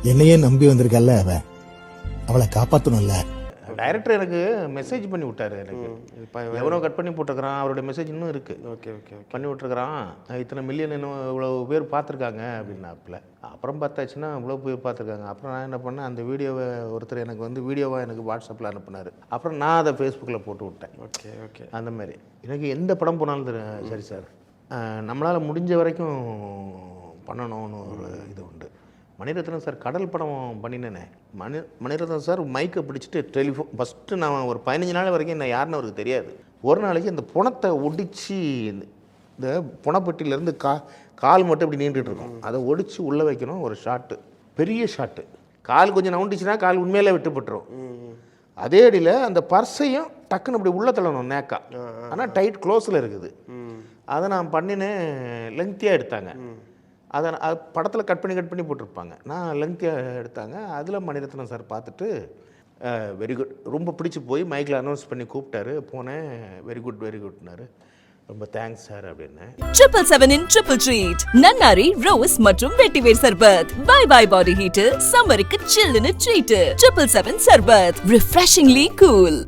என்னையே நம்பி வந்திருக்கல்ல அவளை காப்பாற்றணும்ல. டைரக்டர் எனக்கு மெசேஜ் பண்ணி விட்டாரு. எனக்கு எவனோ கட் பண்ணி போட்டிருக்கிறான், அவருடைய மெசேஜ் இன்னும் இருக்கு. ஓகே பண்ணி விட்டுருக்கிறான், இத்தனை மில்லியன் இன்னும் இவ்வளோ பேர் பார்த்துருக்காங்க அப்படின்னாப்புல. அப்புறம் பார்த்தாச்சுன்னா இவ்வளோ பேர் பார்த்துருக்காங்க. அப்புறம் நான் என்ன பண்ணேன், அந்த வீடியோவை ஒருத்தர் எனக்கு வந்து வீடியோவாக எனக்கு வாட்ஸ்அப்பில் அனுப்புனார். அப்புறம் நான் அதை ஃபேஸ்புக்கில் போட்டு விட்டேன். ஓகே அந்த மாதிரி எனக்கு எந்த படம் போனாலும் சரி சார், நம்மளால் முடிஞ்ச வரைக்கும் பண்ணணும்னு ஒரு இது உண்டு. மணிரத்னம் சார் கடல் படம் பண்ணினேனே, மணிரத்னம் சார் மைக்கை பிடிச்சிட்டு டெலிஃபோன் ஃபஸ்ட்டு நான் ஒரு 15 நாள் வரைக்கும் என்ன யாருன்னு அவருக்கு தெரியாது. ஒரு நாளைக்கு அந்த புணத்தை ஒடிச்சு, இந்த புணப்பட்டியிலேருந்து கால் மட்டும் இப்படி நீண்டுட்டு இருக்கும், அதை ஒடிச்சு உள்ளே வைக்கணும். ஒரு ஷாட்டு, பெரிய ஷாட்டு, கால் கொஞ்சம் நவுண்டுச்சுன்னா கால் உண்மையிலே விட்டுப்பட்டுரும். அதே அடியில் அந்த பர்ஸையும் டக்குன்னு அப்படி உள்ளே தள்ளணும் நேக்கா, ஆனால் டைட் க்ளோஸில் இருக்குது. அதை நான் பண்ணினேன். லெங்க்த்தியாக எடுத்தாங்க. அதை படத்தில் கட் பண்ணி போட்டிருப்பாங்க. நான் லெங்க்த்தியாக எடுத்தாங்க. அதில் மணிரத்னம் சார் பார்த்துட்டு வெரி குட், ரொம்ப பிடிச்சி போய் மைக்கில் அனௌன்ஸ் பண்ணி கூப்பிட்டாரு. போனேன். வெரி குட்னாரு. ரொம்ப தேங்க்ஸ் சார் அப்படின்னு. 777 இன் ட்ரிபிள் ட்ரீட், நன்னாரி, ரோஸ் மற்றும் வெட்டிவேர் சர்பத். பை பாடி ஹீட்டர், சம்மருக்கு சில்லுன்னு ட்ரீட். 777 சர்பத், ரிஃப்ரெஷிங்லி கூல்.